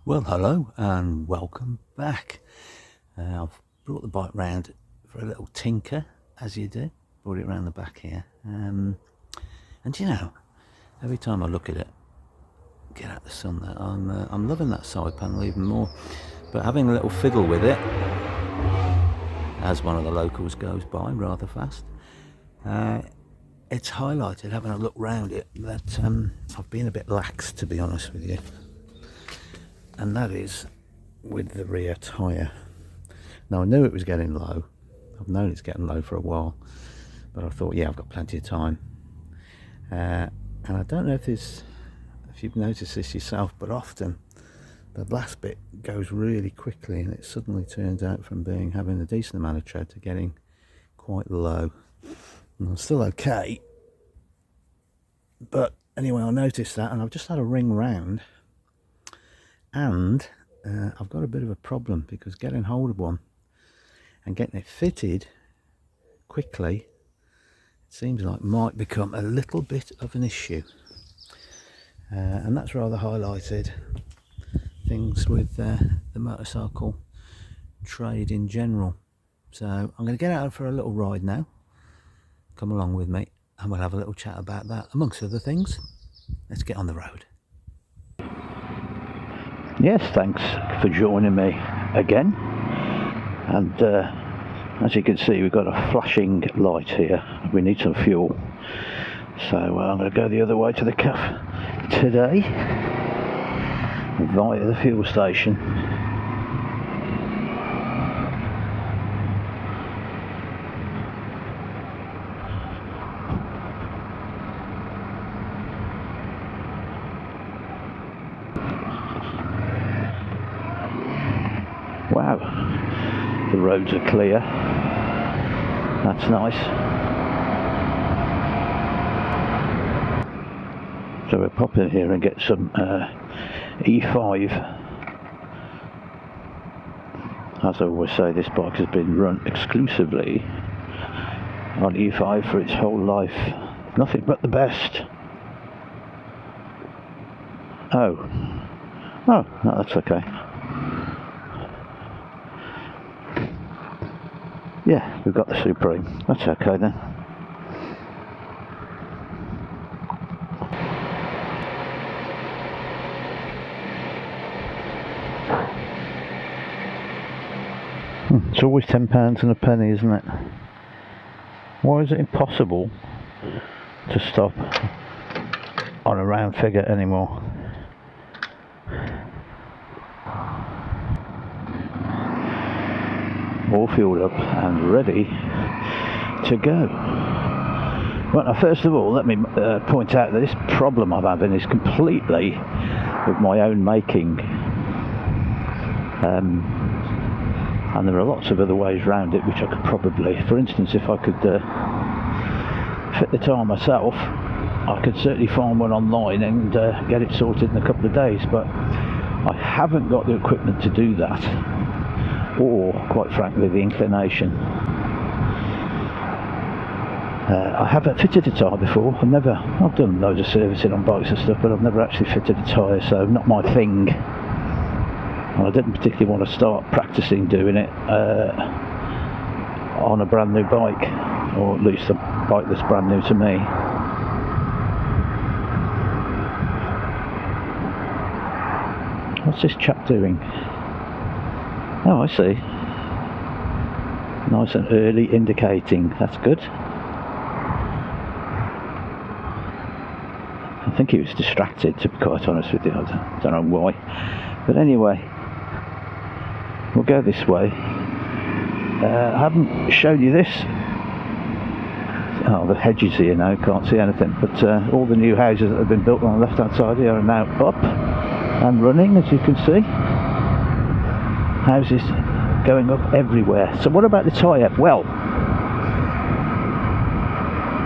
Well, hello and welcome back. I've brought the bike round for a little tinker, as you do. Brought it around the back here, and you know, every time I look at it, get out the sun there, I'm loving that side panel even more. But having a little fiddle with it, as one of the locals goes by rather fast, it's highlighted having a look round it that I've been a bit lax, to be honest with you. And that is with the rear tyre. Now I knew it was getting low. I've known it's getting low for a while, but I thought, yeah, I've got plenty of time. And I don't know if you've noticed this yourself, but often the last bit goes really quickly, and it suddenly turns out from having a decent amount of tread to getting quite low. And I'm still okay, but anyway, I noticed that, and I've just had a ring round. And I've got a bit of a problem, because getting hold of one and getting it fitted quickly, it seems like might become a little bit of an issue. And that's rather highlighted things with the motorcycle trade in general. So I'm going to get out for a little ride now. Come along with me and we'll have a little chat about that, amongst other things. Let's get on the road. Yes, thanks for joining me again. And as you can see, we've got a flashing light here. We need some fuel, so I'm going to go the other way to the cafe today via the fuel station. Wow, the roads are clear. That's nice. So we'll pop in here and get some E5. As I always say, this bike has been run exclusively on E5 for its whole life. Nothing but the best. Oh, no, that's okay. Yeah, we've got the Supreme. That's okay then. It's always £10 and a penny, isn't it? Why is it impossible to stop on a round figure anymore? All fueled up and ready to go. Well, now, first of all, let me point out that this problem I'm having is completely of my own making, and there are lots of other ways around it which I could probably, for instance, if I could fit the tyre myself, I could certainly find one online and get it sorted in a couple of days, but I haven't got the equipment to do that, or quite frankly the inclination. I haven't fitted a tyre before. I've done loads of servicing on bikes and stuff, but I've never actually fitted a tyre, so not my thing. And I didn't particularly want to start practicing doing it on a brand new bike, or at least a bike that's brand new to me. What's this chap doing? Oh, I see. Nice and early indicating. That's good. I think he was distracted, to be quite honest with you. I don't know why. But anyway, we'll go this way. I haven't shown you this. Oh, the hedges here now, can't see anything. But all the new houses that have been built on the left-hand side here are now up and running, as you can see. Houses going up everywhere. So what about the tyre? Well,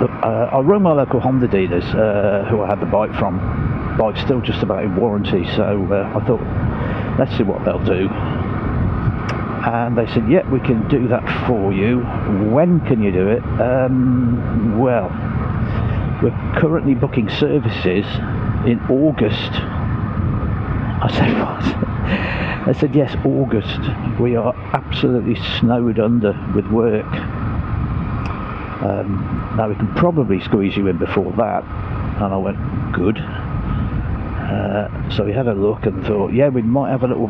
look, I rung my local Honda dealers who I had the bike from. Bike's still just about in warranty, so I thought, let's see what they'll do. And they said, yeah, we can do that for you. When can you do it? Well, we're currently booking services in August. I said, what? They said, yes, August. We are absolutely snowed under with work. Now we can probably squeeze you in before that. And I went, good. So we had a look and thought, yeah, we might have a little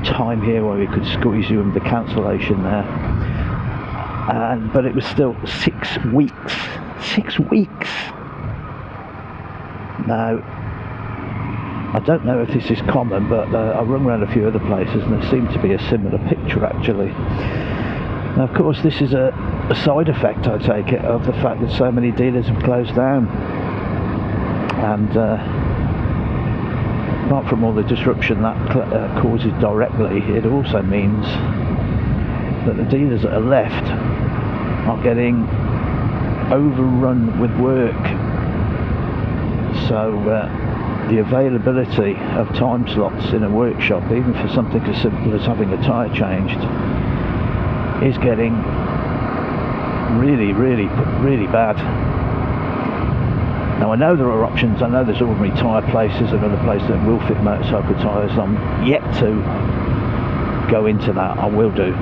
time here where we could squeeze you in the cancellation there. But it was still 6 weeks. 6 weeks. Now, I don't know if this is common, but I rung around a few other places and there seemed to be a similar picture actually. Now, of course, this is a side effect, I take it, of the fact that so many dealers have closed down. And apart from all the disruption that causes directly, it also means that the dealers that are left are getting overrun with work. So the availability of time slots in a workshop, even for something as simple as having a tyre changed, is getting really bad. Now I know there are options. I know there's ordinary tyre places and other places that will fit motorcycle tyres. I'm yet to go into that. I will do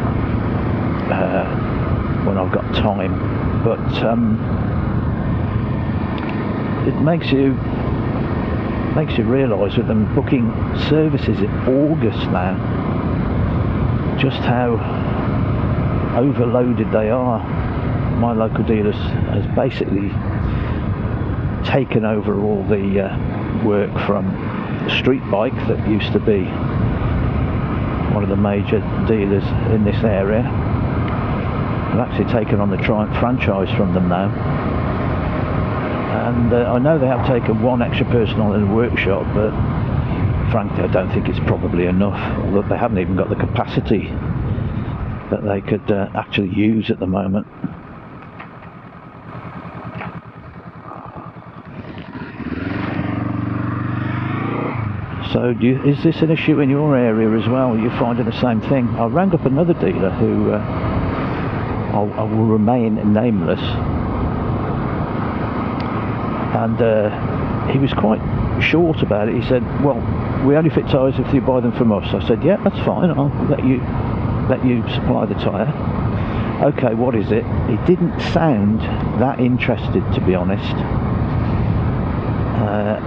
when I've got time. But it makes you realise with them booking services in August now, just how overloaded they are. My local dealers has basically taken over all the work from Street Bike, that used to be one of the major dealers in this area. I've actually taken on the Triumph franchise from them now, and I know they have taken one extra person on in the workshop, but frankly I don't think it's probably enough. Look, they haven't even got the capacity that they could actually use at the moment. So is this an issue in your area as well? Are you finding the same thing? I rang up another dealer who I will remain nameless, and he was quite short about it. He said, well, we only fit tyres if you buy them from us. I said, yeah, that's fine, I'll let you supply the tyre. Okay, what is it? He didn't sound that interested, to be honest.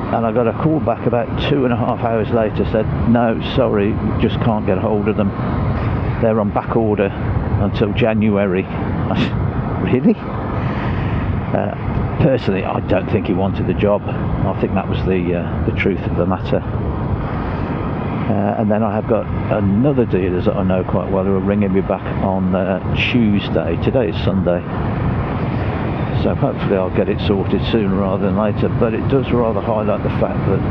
And I got a call back about 2.5 hours later, said, no, sorry, just can't get hold of them. They're on back order until January. I said, really? Personally, I don't think he wanted the job. I think that was the truth of the matter. And then I have got another dealers that I know quite well who are ringing me back on Tuesday. Today is Sunday. So hopefully I'll get it sorted sooner rather than later, but it does rather highlight the fact that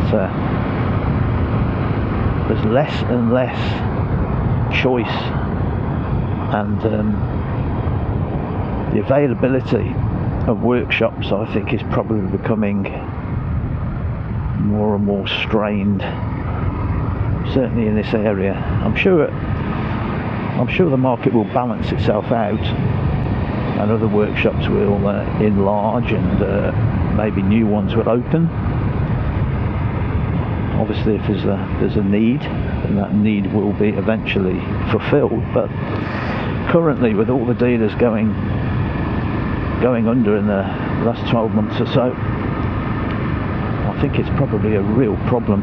there's less and less choice, and the availability of workshops, I think, is probably becoming more and more strained, certainly in this area. I'm sure the market will balance itself out, and other workshops will enlarge, and maybe new ones will open. Obviously, if there's a need, then that need will be eventually fulfilled. But currently, with all the dealers going under in the last 12 months or so, I think it's probably a real problem.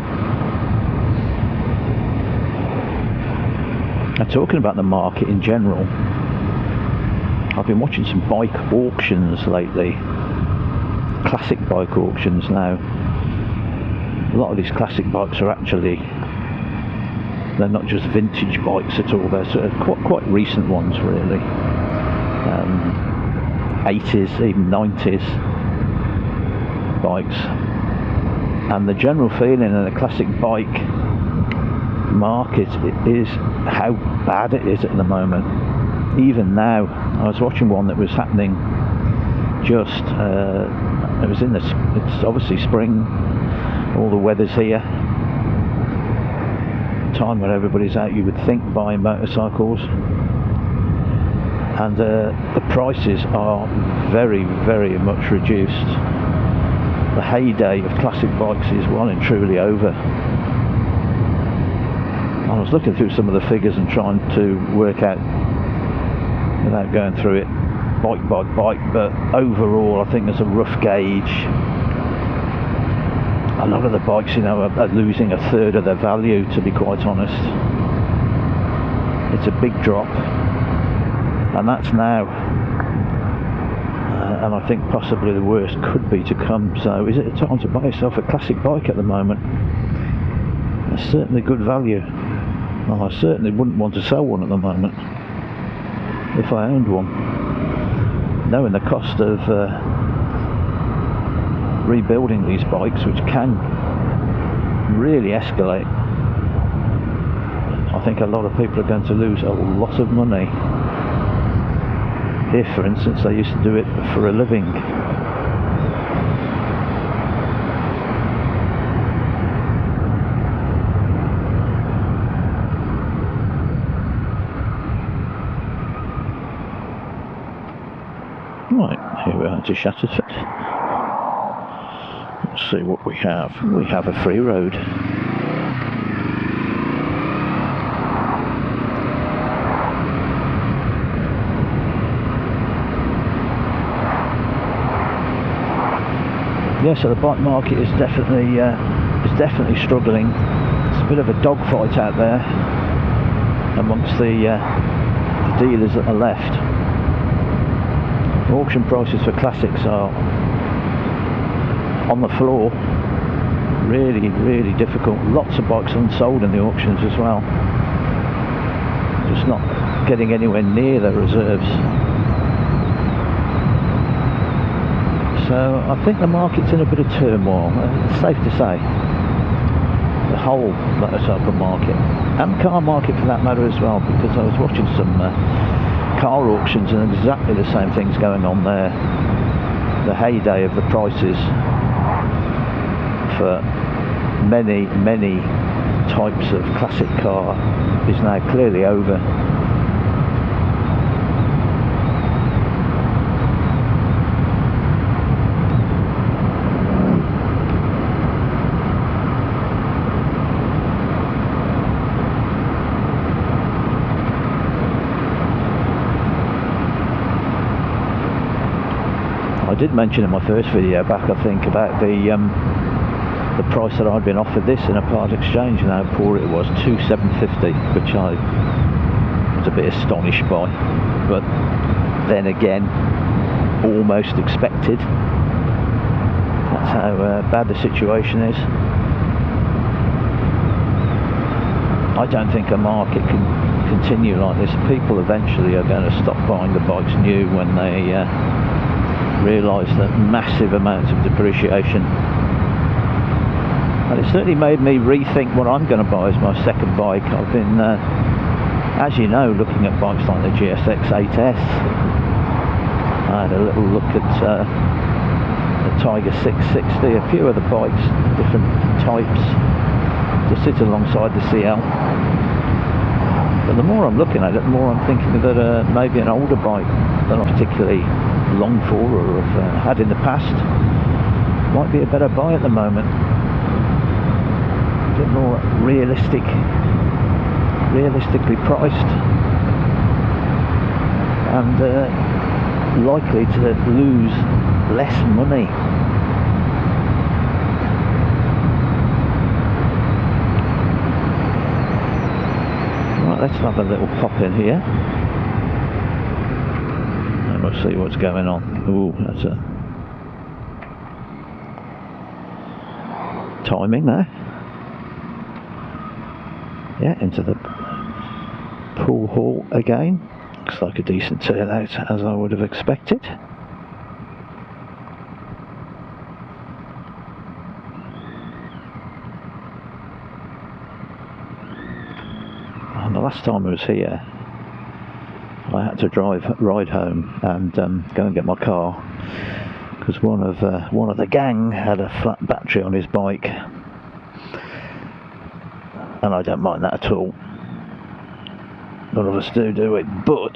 Now, talking about the market in general, I've been watching some bike auctions lately, classic bike auctions now. A lot of these classic bikes are actually, they're not just vintage bikes at all, they're sort of quite recent ones really. 80s, even 90s bikes. And the general feeling in the classic bike market is how bad it is at the moment. Even now, I was watching one that was happening just, it was it's obviously spring, all the weather's here, time when everybody's out, you would think, buying motorcycles, and the prices are very, very much reduced. The heyday of classic bikes is well and truly over. I was looking through some of the figures and trying to work out, without going through it bike by bike, but overall I think there's a rough gauge. A lot of the bikes, you know, are losing a third of their value, to be quite honest. It's a big drop, and that's now. And I think possibly the worst could be to come. So is it a time to buy yourself a classic bike at the moment? It's certainly good value. Well, I certainly wouldn't want to sell one at the moment if I owned one, knowing the cost of rebuilding these bikes, which can really escalate. I think a lot of people are going to lose a lot of money. If, for instance, they used to do it for a living. Right, here we are to Shatterford. Let's see what we have. We have a free road. Yeah, so the bike market is definitely struggling. It's a bit of a dogfight out there amongst the dealers that are left. Auction prices for classics are on the floor. Really, really difficult. Lots of bikes unsold in the auctions as well. Just not getting anywhere near their reserves. So I think the market's in a bit of turmoil. It's safe to say. The whole motorcycle market, and car market for that matter as well, because I was watching some car auctions and exactly the same things going on there. The heyday of the prices for many types of classic car is now clearly over. I did mention in my first video back, I think, about the price that I'd been offered this in a part exchange and how poor it was, $2,750, which I was a bit astonished by, but then again almost expected. That's how bad the situation is. I don't think a market can continue like this. People eventually are going to stop buying the bikes new when they realise the massive amounts of depreciation. And it certainly made me rethink what I'm going to buy as my second bike. I've been, as you know, looking at bikes like the GSX 8S. I had a little look at the Tiger 660, a few other bikes, different types, to sit alongside the CL. But the more I'm looking at it, the more I'm thinking that maybe an older bike that I'm particularly long for or have had in the past might be a better buy at the moment. A bit more realistically priced, and likely to lose less money. Right, let's have a little pop in here and we'll see what's going on. Ooh, that's a timing there. Yeah, into the pool hall again. Looks like a decent turnout, as I would have expected. And the last time I was here, I had to ride home and go and get my car, because one of the gang had a flat battery on his bike. And I don't mind that at all. None of us do we? But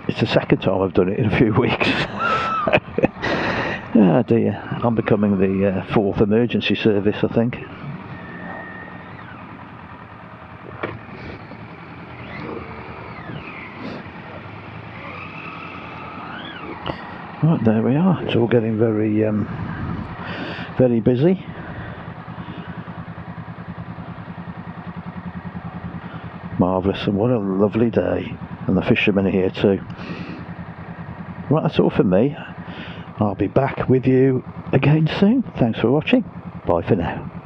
it's the second time I've done it in a few weeks. Oh dear, I'm becoming the fourth emergency service, I think. Right, there we are. It's all getting very very busy. Marvellous, and what a lovely day. And the fishermen are here too. Right, that's all from me. I'll be back with you again soon. Thanks for watching. Bye for now.